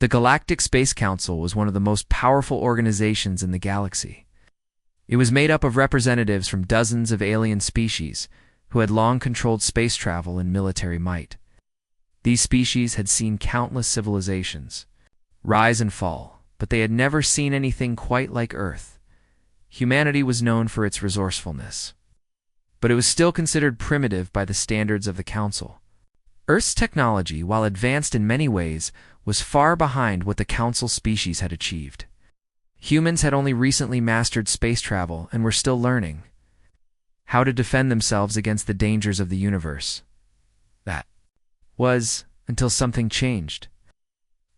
The Galactic Space Council was one of the most powerful organizations in the galaxy. It was made up of representatives from dozens of alien species who had long controlled space travel and military might. These species had seen countless civilizations rise and fall, but they had never seen anything quite like Earth. Humanity was known for its resourcefulness, but it was still considered primitive by the standards of the Council. Earth's technology, while advanced in many ways, was far behind what the Council species had achieved. Humans had only recently mastered space travel and were still learning how to defend themselves against the dangers of the universe. That was until something changed.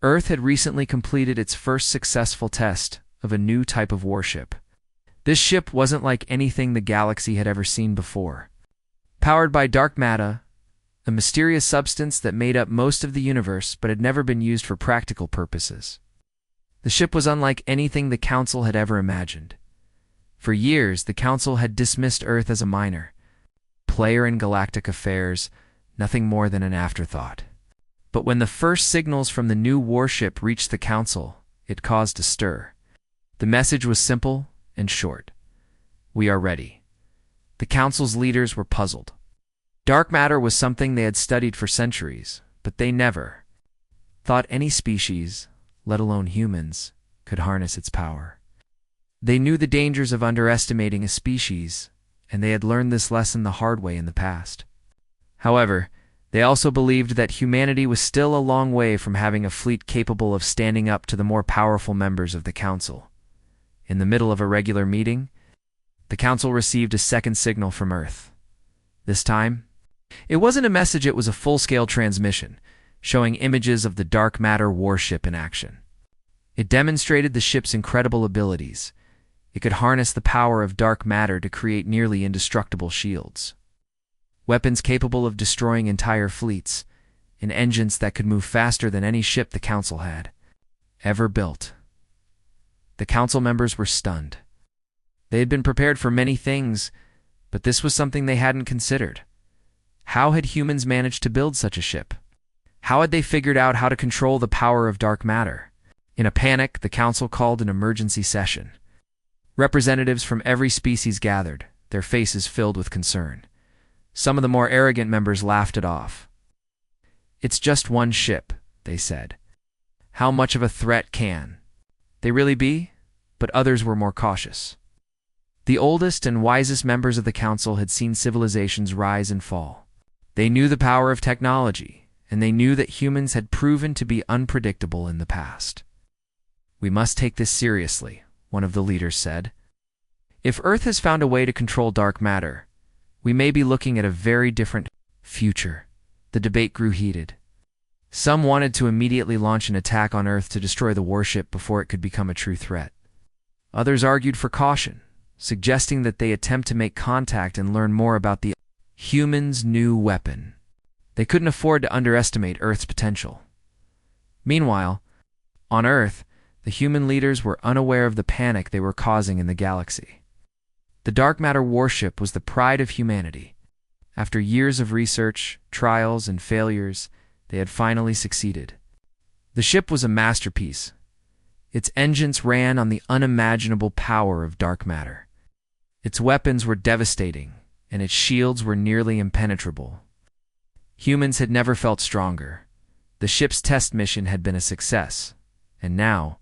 Earth had recently completed its first successful test of a new type of warship. This ship wasn't like anything the galaxy had ever seen before. Powered by dark matter, a mysterious substance that made up most of the universe but had never been used for practical purposes. The ship was unlike anything the Council had ever imagined. For years, the Council had dismissed Earth as a minor player in galactic affairs, nothing more than an afterthought. But when the first signals from the new warship reached the Council, it caused a stir. The message was simple and short. We are ready. The Council's leaders were puzzled. Dark matter was something they had studied for centuries, but they never thought any species, let alone humans, could harness its power. They knew the dangers of underestimating a species, and they had learned this lesson the hard way in the past. However, they also believed that humanity was still a long way from having a fleet capable of standing up to the more powerful members of the Council. In the middle of a regular meeting, the Council received a second signal from Earth. This time, it wasn't a message, it was a full-scale transmission, showing images of the dark matter warship in action. It demonstrated the ship's incredible abilities. It could harness the power of dark matter to create nearly indestructible shields, weapons capable of destroying entire fleets, and engines that could move faster than any ship the Council had ever built. The Council members were stunned. They had been prepared for many things, but this was something they hadn't considered. How had humans managed to build such a ship? How had they figured out how to control the power of dark matter? In a panic, the Council called an emergency session. Representatives from every species gathered, their faces filled with concern. Some of the more arrogant members laughed it off. "It's just one ship," they said. "How much of a threat can they really be?" But others were more cautious. The oldest and wisest members of the Council had seen civilizations rise and fall. They knew the power of technology, and they knew that humans had proven to be unpredictable in the past. "We must take this seriously," one of the leaders said. "If Earth has found a way to control dark matter, we may be looking at a very different future." The debate grew heated. Some wanted to immediately launch an attack on Earth to destroy the warship before it could become a true threat. Others argued for caution, suggesting that they attempt to make contact and learn more about the humans' new weapon. They couldn't afford to underestimate Earth's potential. Meanwhile, on Earth, the human leaders were unaware of the panic they were causing in the galaxy. The dark matter warship was the pride of humanity. After years of research, trials, and failures, they had finally succeeded. The ship was a masterpiece. Its engines ran on the unimaginable power of dark matter. Its weapons were devastating, and its shields were nearly impenetrable. Humans had never felt stronger. The ship's test mission had been a success, and now,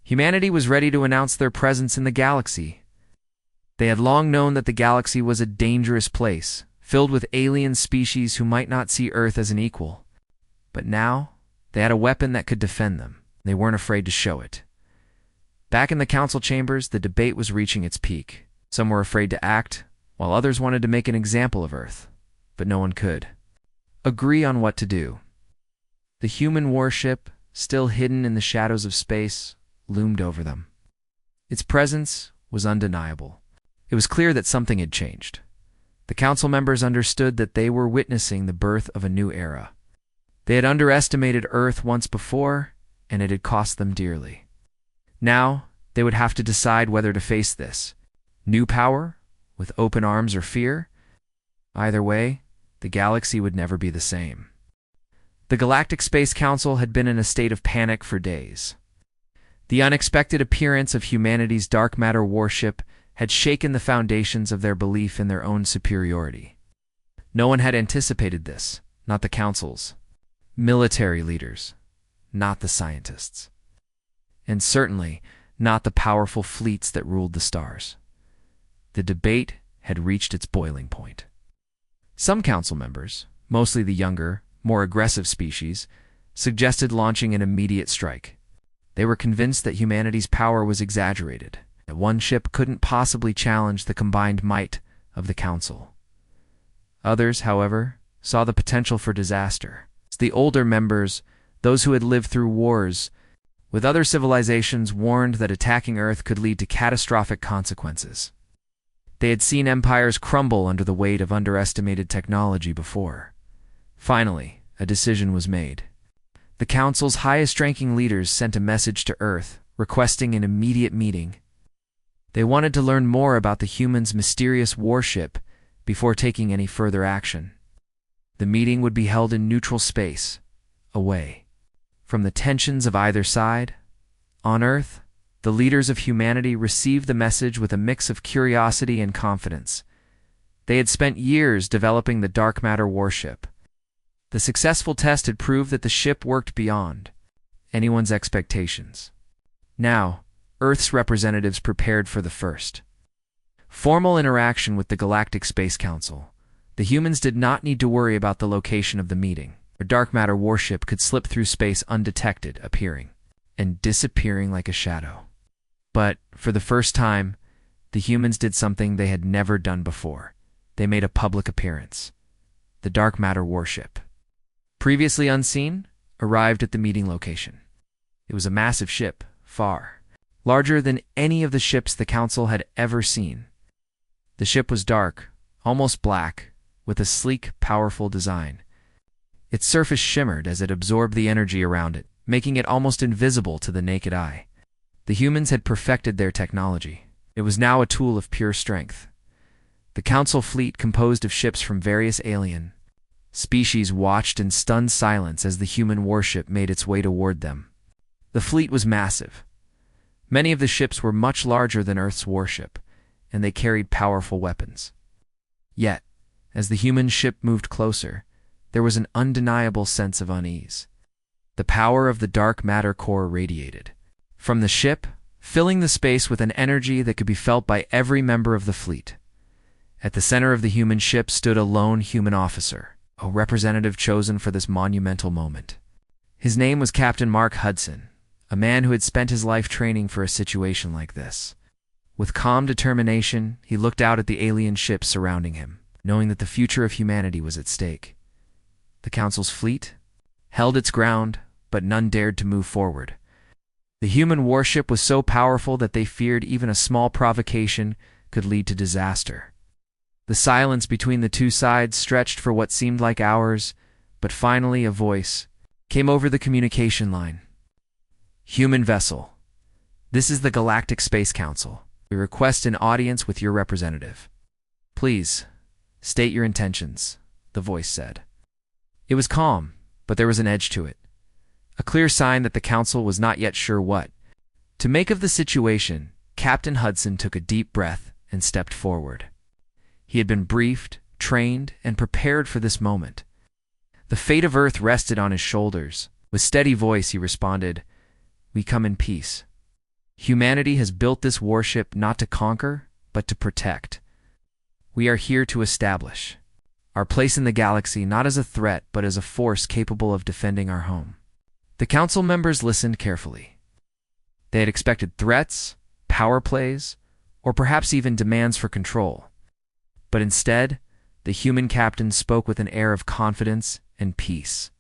humanity was ready to announce their presence in the galaxy. They had long known that the galaxy was a dangerous place, filled with alien species who might not see Earth as an equal. But now, they had a weapon that could defend them. They weren't afraid to show it. Back in the Council chambers, the debate was reaching its peak. Some were afraid to act, while others wanted to make an example of Earth, but no one could agree on what to do. The human warship, still hidden in the shadows of space, loomed over them. Its presence was undeniable. It was clear that something had changed. The Council members understood that they were witnessing the birth of a new era. They had underestimated Earth once before, and it had cost them dearly. Now, they would have to decide whether to face this new power with open arms or fear. Either way, the galaxy would never be the same. The Galactic Space Council had been in a state of panic for days. The unexpected appearance of humanity's dark matter warship had shaken the foundations of their belief in their own superiority. No one had anticipated this, not the councils, military leaders, not the scientists, and certainly not the powerful fleets that ruled the stars. The debate had reached its boiling point. Some council members, mostly the younger, more aggressive species, suggested launching an immediate strike. They were convinced that humanity's power was exaggerated, that one ship couldn't possibly challenge the combined might of the council. Others, however, saw the potential for disaster. The older members, those who had lived through wars with other civilizations, warned that attacking Earth could lead to catastrophic consequences. They had seen empires crumble under the weight of underestimated technology before. Finally, a decision was made. The Council's highest-ranking leaders sent a message to Earth, requesting an immediate meeting. They wanted to learn more about the humans' mysterious warship before taking any further action. The meeting would be held in neutral space, away from the tensions of either side. On Earth, the leaders of humanity received the message with a mix of curiosity and confidence. They had spent years developing the dark matter warship. The successful test had proved that the ship worked beyond anyone's expectations. Now, Earth's representatives prepared for the first formal interaction with the Galactic Space Council. The humans did not need to worry about the location of the meeting. Their dark matter warship could slip through space undetected, appearing and disappearing like a shadow. But, for the first time, the humans did something they had never done before. They made a public appearance. The dark matter warship, previously unseen, arrived at the meeting location. It was a massive ship, far larger than any of the ships the Council had ever seen. The ship was dark, almost black, with a sleek, powerful design. Its surface shimmered as it absorbed the energy around it, making it almost invisible to the naked eye. The humans had perfected their technology. It was now a tool of pure strength. The Council fleet, composed of ships from various alien species, watched in stunned silence as the human warship made its way toward them. The fleet was massive. Many of the ships were much larger than Earth's warship, and they carried powerful weapons. Yet, as the human ship moved closer, there was an undeniable sense of unease. The power of the dark matter core radiated from the ship, filling the space with an energy that could be felt by every member of the fleet. At the center of the human ship stood a lone human officer, a representative chosen for this monumental moment. His name was Captain Mark Hudson, a man who had spent his life training for a situation like this. With calm determination, he looked out at the alien ships surrounding him, knowing that the future of humanity was at stake. The Council's fleet held its ground, but none dared to move forward. The human warship was so powerful that they feared even a small provocation could lead to disaster. The silence between the two sides stretched for what seemed like hours, but finally a voice came over the communication line. "Human vessel, this is the Galactic Space Council. We request an audience with your representative. Please, state your intentions," the voice said. It was calm, but there was an edge to it. A clear sign that the Council was not yet sure what to make of the situation. Captain Hudson took a deep breath and stepped forward. He had been briefed, trained, and prepared for this moment. The fate of Earth rested on his shoulders. With steady voice, he responded, "We come in peace. Humanity has built this warship not to conquer, but to protect. We are here to establish our place in the galaxy not as a threat, but as a force capable of defending our home." The Council members listened carefully. They had expected threats, power plays, or perhaps even demands for control. But instead, the human captain spoke with an air of confidence and peace.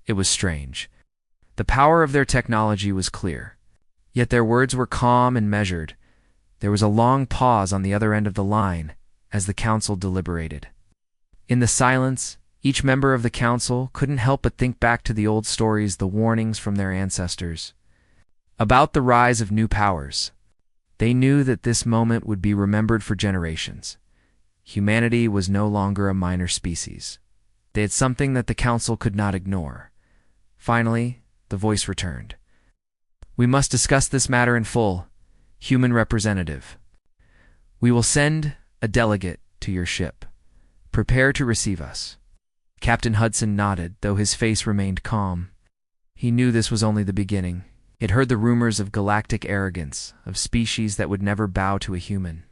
It was strange. The power of their technology was clear, yet their words were calm and measured. There was a long pause on the other end of the line as the Council deliberated. In the silence, each member of the Council couldn't help but think back to the old stories, the warnings from their ancestors about the rise of new powers. They knew that this moment would be remembered for generations. Humanity was no longer a minor species. They had something that the Council could not ignore. Finally, the voice returned. "We must discuss this matter in full, human representative. We will send a delegate to your ship. Prepare to receive us." Captain Hudson nodded, though his face remained calm. He knew this was only the beginning. He had heard the rumors of galactic arrogance, of species that would never bow to a human.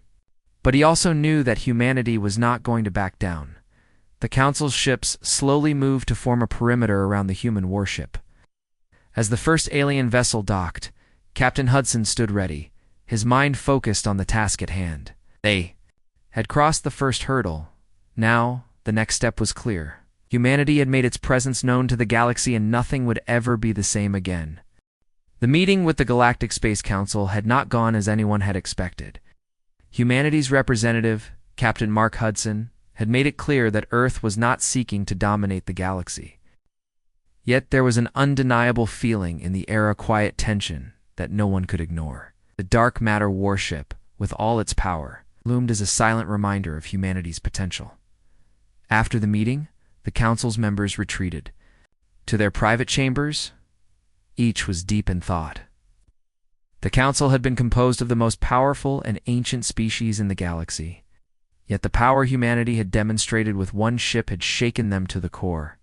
But he also knew that humanity was not going to back down. The Council's ships slowly moved to form a perimeter around the human warship. As the first alien vessel docked, Captain Hudson stood ready, his mind focused on the task at hand. They had crossed the first hurdle. Now, the next step was clear. Humanity had made its presence known to the galaxy, and nothing would ever be the same again. The meeting with the Galactic Space Council had not gone as anyone had expected. Humanity's representative, Captain Mark Hudson, had made it clear that Earth was not seeking to dominate the galaxy. Yet there was an undeniable feeling in the air, a quiet tension that no one could ignore. The dark matter warship, with all its power, loomed as a silent reminder of humanity's potential. After the meeting, the Council's members retreated. To their private chambers, each was deep in thought. The Council had been composed of the most powerful and ancient species in the galaxy. Yet the power humanity had demonstrated with one ship had shaken them to the core.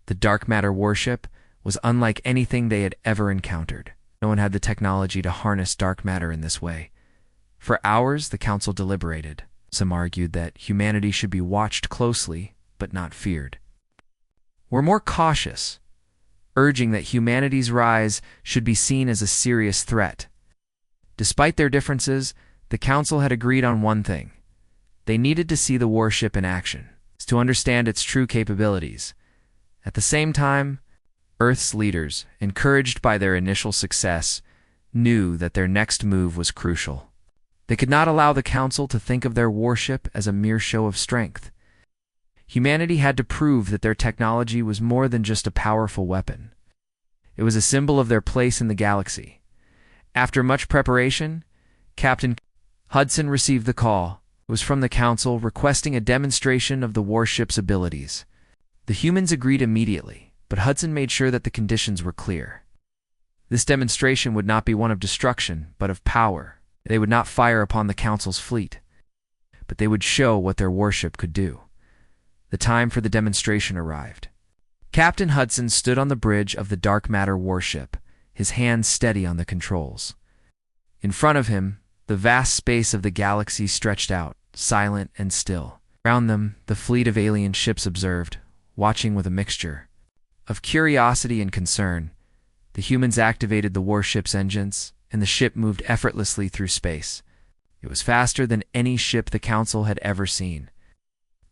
The dark matter warship was unlike anything they had ever encountered. No one had the technology to harness dark matter in this way. For hours, the Council deliberated. Some argued that humanity should be watched closely, but not feared. Were more cautious, urging that humanity's rise should be seen as a serious threat. Despite their differences, the Council had agreed on one thing. They needed to see the warship in action, to understand its true capabilities. At the same time, Earth's leaders, encouraged by their initial success, knew that their next move was crucial. They could not allow the Council to think of their warship as a mere show of strength. Humanity had to prove that their technology was more than just a powerful weapon. It was a symbol of their place in the galaxy. After much preparation, Captain Hudson received the call. It was from the Council requesting a demonstration of the warship's abilities. The humans agreed immediately, but Hudson made sure that the conditions were clear. This demonstration would not be one of destruction, but of power. They would not fire upon the Council's fleet, but they would show what their warship could do. The time for the demonstration arrived. Captain Hudson stood on the bridge of the dark matter warship, his hands steady on the controls. In front of him, the vast space of the galaxy stretched out, silent and still. Around them, the fleet of alien ships observed, watching with a mixture of curiosity and concern. The humans activated the warship's engines, and the ship moved effortlessly through space. It was faster than any ship the Council had ever seen.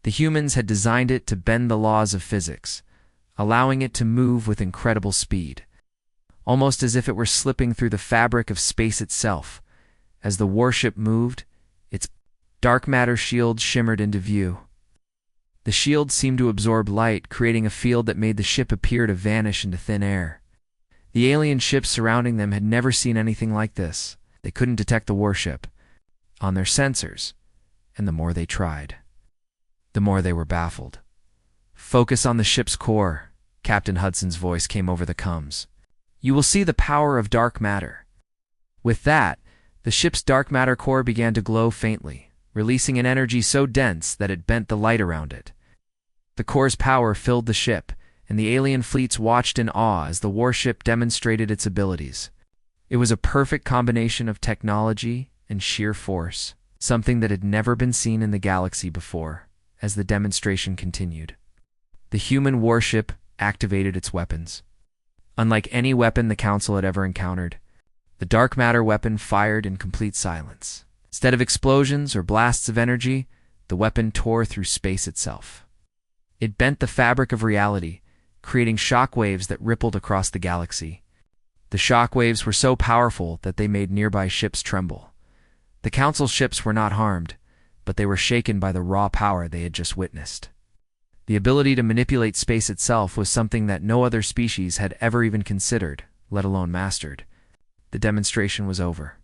The humans had designed it to bend the laws of physics, allowing it to move with incredible speed, almost as if it were slipping through the fabric of space itself. As the warship moved, its dark matter shield shimmered into view. The shield seemed to absorb light, creating a field that made the ship appear to vanish into thin air. The alien ships surrounding them had never seen anything like this. They couldn't detect the warship on their sensors, and the more they tried, the more they were baffled. "Focus on the ship's core," Captain Hudson's voice came over the comms. "You will see the power of dark matter." With that, the ship's dark matter core began to glow faintly, releasing an energy so dense that it bent the light around it. The core's power filled the ship, and the alien fleets watched in awe as the warship demonstrated its abilities. It was a perfect combination of technology and sheer force, something that had never been seen in the galaxy before. As the demonstration continued, the human warship activated its weapons. Unlike any weapon the Council had ever encountered, the dark matter weapon fired in complete silence. Instead of explosions or blasts of energy, the weapon tore through space itself. It bent the fabric of reality, creating shockwaves that rippled across the galaxy. The shockwaves were so powerful that they made nearby ships tremble. The Council ships were not harmed, but they were shaken by the raw power they had just witnessed. The ability to manipulate space itself was something that no other species had ever even considered, let alone mastered. The demonstration was over,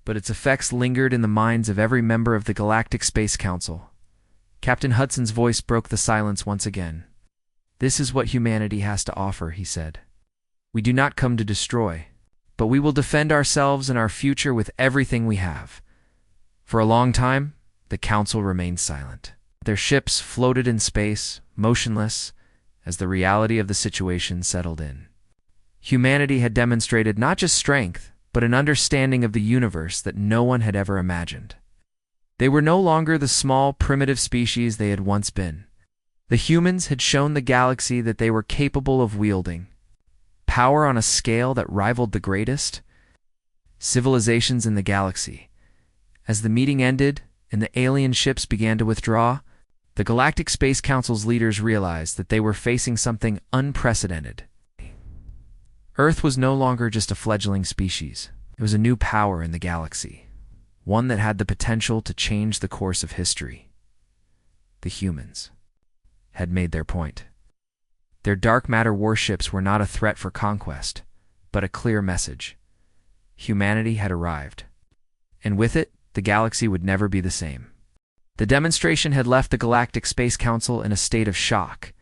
but its effects lingered in the minds of every member of the Galactic Space Council. Captain Hudson's voice broke the silence once again. "This is what humanity has to offer," he said. We do not come to destroy, but we will defend ourselves and our future with everything we have." For a long time, the council remained silent. Their ships floated in space, motionless, as the reality of the situation settled in. Humanity had demonstrated not just strength, but an understanding of the universe that no one had ever imagined. They were no longer the small, primitive species they had once been. The humans had shown the galaxy that they were capable of wielding power on a scale that rivaled the greatest civilizations in the galaxy. As the meeting ended and the alien ships began to withdraw, the Galactic Space Council's leaders realized that they were facing something unprecedented. Earth was no longer just a fledgling species. It was a new power in the galaxy, one that had the potential to change the course of history. The humans had made their point. Their dark matter warships were not a threat for conquest, but a clear message. Humanity had arrived, and with it, the galaxy would never be the same. The demonstration had left the Galactic Space Council in a state of shock.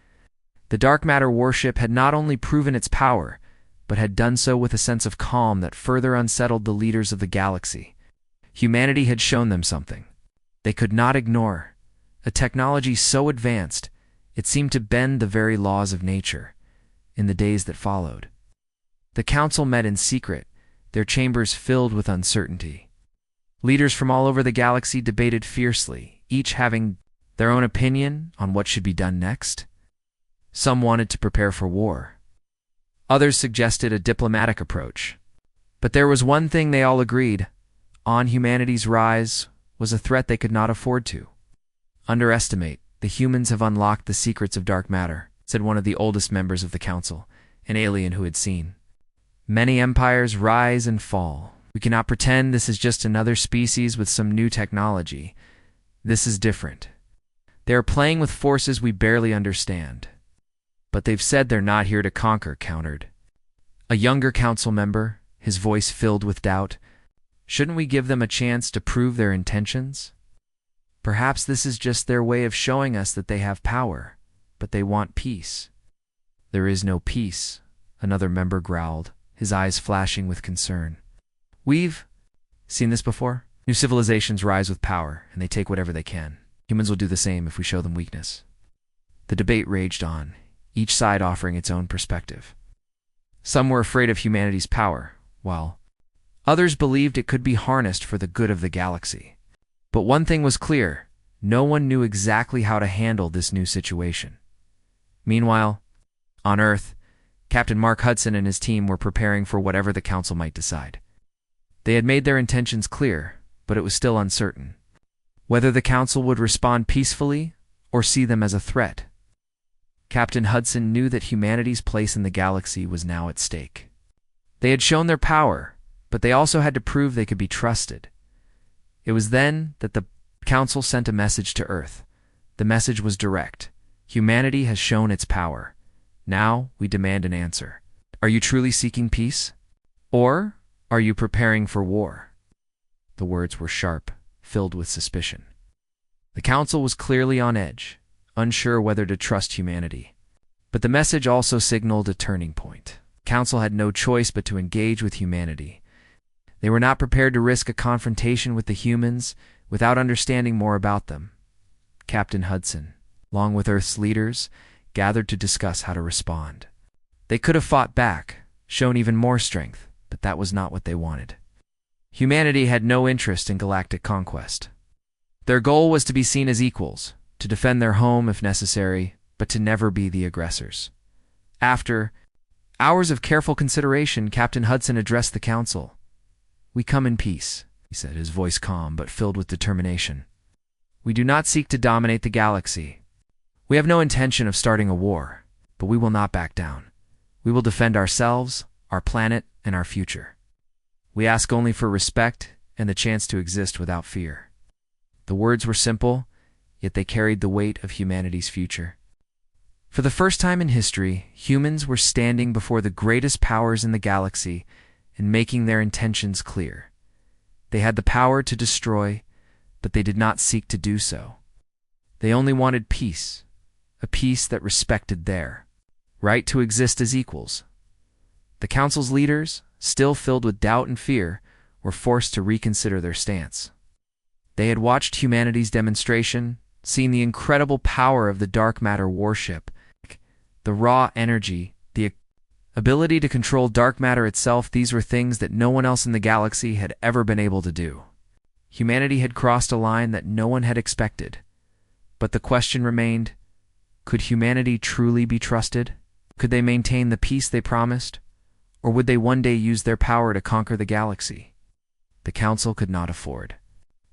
The dark matter warship had not only proven its power, but had done so with a sense of calm that further unsettled the leaders of the galaxy. Humanity had shown them something they could not ignore, a technology so advanced it seemed to bend the very laws of nature. In the days that followed, the council met in secret, their chambers filled with uncertainty. Leaders from all over the galaxy debated fiercely, each having their own opinion on what should be done next. Some wanted to prepare for war. Others suggested a diplomatic approach. But there was one thing they all agreed on: humanity's rise was a threat they could not afford to underestimate. "The humans have unlocked the secrets of dark matter," said one of the oldest members of the council, an alien who had seen many empires rise and fall. "We cannot pretend this is just another species with some new technology. This is different. They are playing with forces we barely understand." "But they've said they're not here to conquer," countered a younger council member, his voice filled with doubt. "Shouldn't we give them a chance to prove their intentions? Perhaps this is just their way of showing us that they have power, but they want peace." "There is no peace," another member growled, his eyes flashing with concern. "We've seen this before. New civilizations rise with power, and they take whatever they can. Humans will do the same if we show them weakness." The debate raged on, each side offering its own perspective. Some were afraid of humanity's power, while others believed it could be harnessed for the good of the galaxy. But one thing was clear: no one knew exactly how to handle this new situation. Meanwhile, on Earth, Captain Mark Hudson and his team were preparing for whatever the council might decide. They had made their intentions clear, but it was still uncertain whether the council would respond peacefully or see them as a threat. Captain Hudson knew that humanity's place in the galaxy was now at stake. They had shown their power, but they also had to prove they could be trusted. It was then that the council sent a message to Earth. The message was direct: humanity has shown its power. Now we demand an answer. Are you truly seeking peace? Or are you preparing for war? The words were sharp, filled with suspicion. The council was clearly on edge, unsure whether to trust humanity. But the message also signaled a turning point. The council had no choice but to engage with humanity. They were not prepared to risk a confrontation with the humans without understanding more about them. Captain Hudson, along with Earth's leaders, gathered to discuss how to respond. They could have fought back, shown even more strength, but that was not what they wanted. Humanity had no interest in galactic conquest. Their goal was to be seen as equals, to defend their home if necessary, but to never be the aggressors. After hours of careful consideration, Captain Hudson addressed the council. "We come in peace," he said, his voice calm but filled with determination. "We do not seek to dominate the galaxy. We have no intention of starting a war, but we will not back down. We will defend ourselves, our planet, and our future. We ask only for respect and the chance to exist without fear." The words were simple, yet they carried the weight of humanity's future. For the first time in history, humans were standing before the greatest powers in the galaxy and making their intentions clear. They had the power to destroy, but they did not seek to do so. They only wanted peace, a peace that respected their right to exist as equals. The council's leaders, still filled with doubt and fear, were forced to reconsider their stance. They had watched humanity's demonstration, seen the incredible power of the dark matter warship, the raw energy, the ability to control dark matter itself. These were things that no one else in the galaxy had ever been able to do. Humanity had crossed a line that no one had expected. But the question remained, could humanity truly be trusted? Could they maintain the peace they promised? Or would they one day use their power to conquer the galaxy? The Council could not afford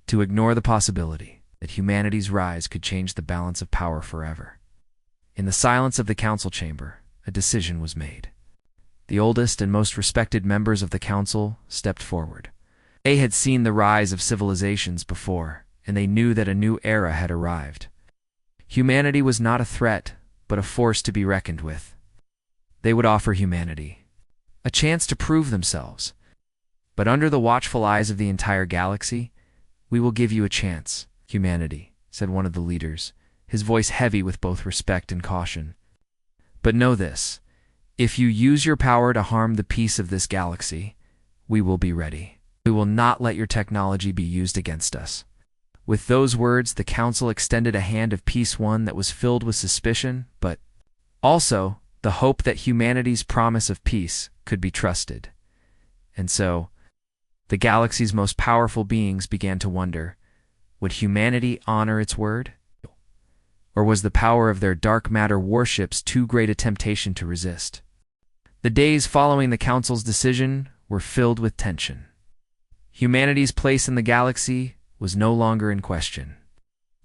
to ignore the possibility that humanity's rise could change the balance of power forever. In the silence of the Council chamber, a decision was made. The oldest and most respected members of the Council stepped forward. They had seen the rise of civilizations before, and they knew that a new era had arrived. Humanity was not a threat, but a force to be reckoned with. They would offer humanity a chance to prove themselves. But under the watchful eyes of the entire galaxy, we will give you a chance, humanity, said one of the leaders, his voice heavy with both respect and caution. But know this, if you use your power to harm the peace of this galaxy, we will be ready. We will not let your technology be used against us. With those words, the Council extended a hand of peace, one that was filled with suspicion, but also the hope that humanity's promise of peace could be trusted. And so, the galaxy's most powerful beings began to wonder, would humanity honor its word? Or was the power of their dark matter warships too great a temptation to resist? The days following the Council's decision were filled with tension. Humanity's place in the galaxy was no longer in question.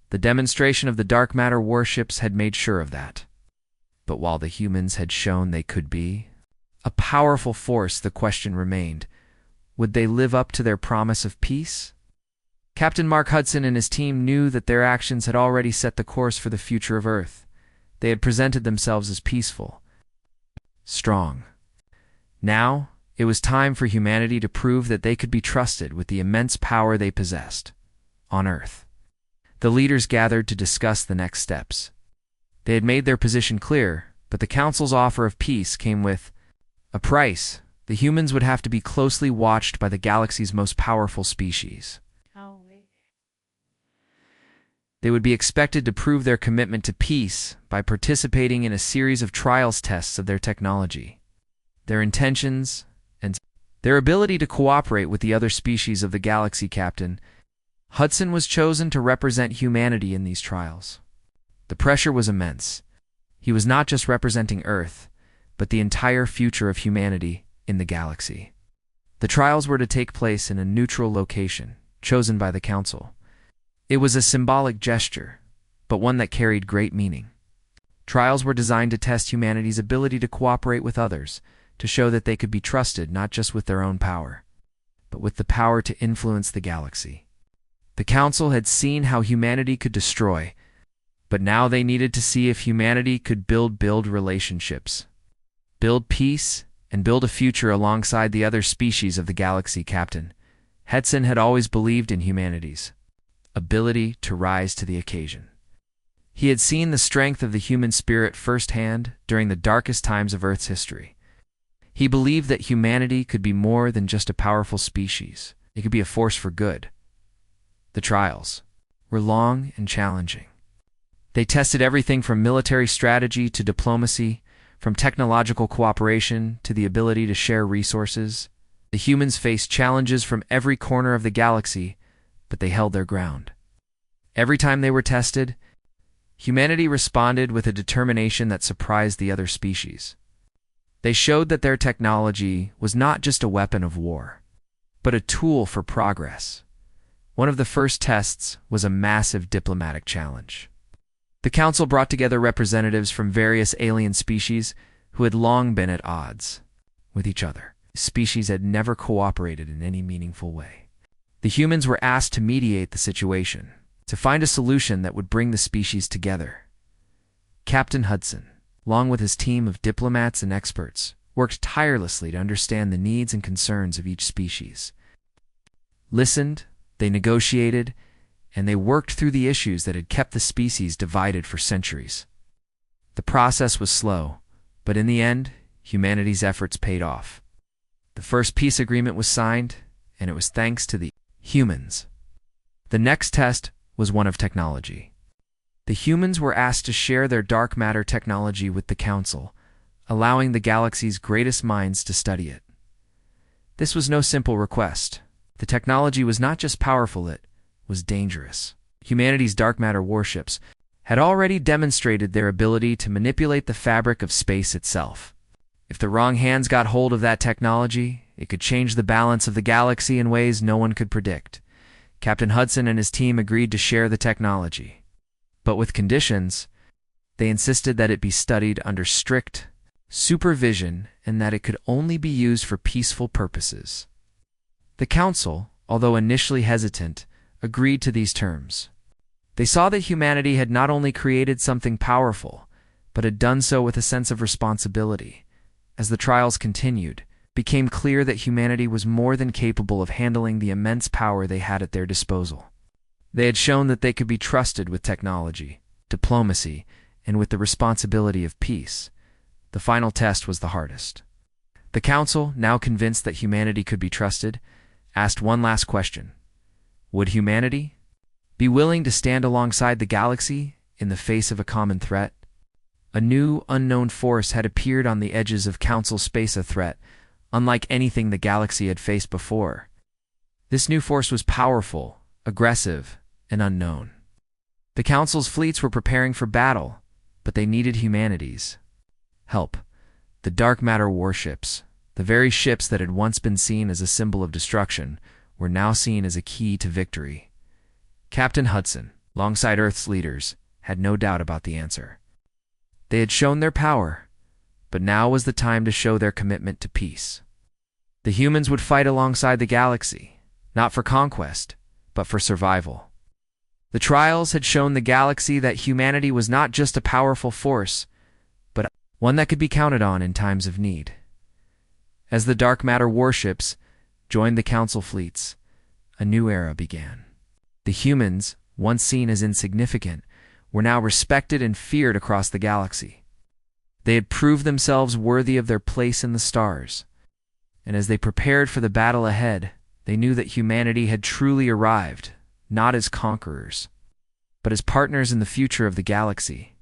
The demonstration of the dark matter warships had made sure of that. But while the humans had shown they could be a powerful force, the question remained, would they live up to their promise of peace? Captain Mark Hudson and his team knew that their actions had already set the course for the future of Earth. They had presented themselves as peaceful, strong. Now, it was time for humanity to prove that they could be trusted with the immense power they possessed on Earth. The leaders gathered to discuss the next steps. They had made their position clear, but the Council's offer of peace came with a price. The humans would have to be closely watched by the galaxy's most powerful species. They would be expected to prove their commitment to peace by participating in a series of trials tests of their technology, their intentions, and their ability to cooperate with the other species of the galaxy. Captain Hudson was chosen to represent humanity in these trials. The pressure was immense. He was not just representing Earth, but the entire future of humanity in the galaxy. The trials were to take place in a neutral location, chosen by the Council. It was a symbolic gesture, but one that carried great meaning. Trials were designed to test humanity's ability to cooperate with others, to show that they could be trusted not just with their own power, but with the power to influence the galaxy. The Council had seen how humanity could destroy, but now they needed to see if humanity could build relationships, build peace, and build a future alongside the other species of the galaxy. Captain Hudson had always believed in humanity's ability to rise to the occasion. He had seen the strength of the human spirit firsthand during the darkest times of Earth's history. He believed that humanity could be more than just a powerful species. It could be a force for good. The trials were long and challenging. They tested everything from military strategy to diplomacy, from technological cooperation to the ability to share resources. The humans faced challenges from every corner of the galaxy, but they held their ground. Every time they were tested, humanity responded with a determination that surprised the other species. They showed that their technology was not just a weapon of war, but a tool for progress. One of the first tests was a massive diplomatic challenge. The Council brought together representatives from various alien species who had long been at odds with each other. Species had never cooperated in any meaningful way. The humans were asked to mediate the situation, to find a solution that would bring the species together. Captain Hudson, along with his team of diplomats and experts, worked tirelessly to understand the needs and concerns of each species. Listened, they negotiated, and they worked through the issues that had kept the species divided for centuries. The process was slow, but in the end, humanity's efforts paid off. The first peace agreement was signed, and it was thanks to the humans. The next test was one of technology. The humans were asked to share their dark matter technology with the Council, allowing the galaxy's greatest minds to study it. This was no simple request. The technology was not just powerful, it was dangerous. Humanity's dark matter warships had already demonstrated their ability to manipulate the fabric of space itself. If the wrong hands got hold of that technology, it could change the balance of the galaxy in ways no one could predict. Captain Hudson and his team agreed to share the technology, but with conditions. They insisted that it be studied under strict supervision and that it could only be used for peaceful purposes. The Council, although initially hesitant, agreed to these terms. They saw that humanity had not only created something powerful, but had done so with a sense of responsibility. As the trials continued, it became clear that humanity was more than capable of handling the immense power they had at their disposal. They had shown that they could be trusted with technology, diplomacy, and with the responsibility of peace. The final test was the hardest. The Council, now convinced that humanity could be trusted, asked one last question. Would humanity be willing to stand alongside the galaxy in the face of a common threat? A new, unknown force had appeared on the edges of Council space, a threat unlike anything the galaxy had faced before. This new force was powerful, aggressive, and unknown. The Council's fleets were preparing for battle, but they needed humanity's help. The dark matter warships, the very ships that had once been seen as a symbol of destruction, were now seen as a key to victory. Captain Hudson, alongside Earth's leaders, had no doubt about the answer. They had shown their power, but now was the time to show their commitment to peace. The humans would fight alongside the galaxy, not for conquest, but for survival. The trials had shown the galaxy that humanity was not just a powerful force, but one that could be counted on in times of need. As the dark matter warships joined the Council fleets, a new era began. The humans, once seen as insignificant, were now respected and feared across the galaxy. They had proved themselves worthy of their place in the stars, and as they prepared for the battle ahead, they knew that humanity had truly arrived, not as conquerors, but as partners in the future of the galaxy.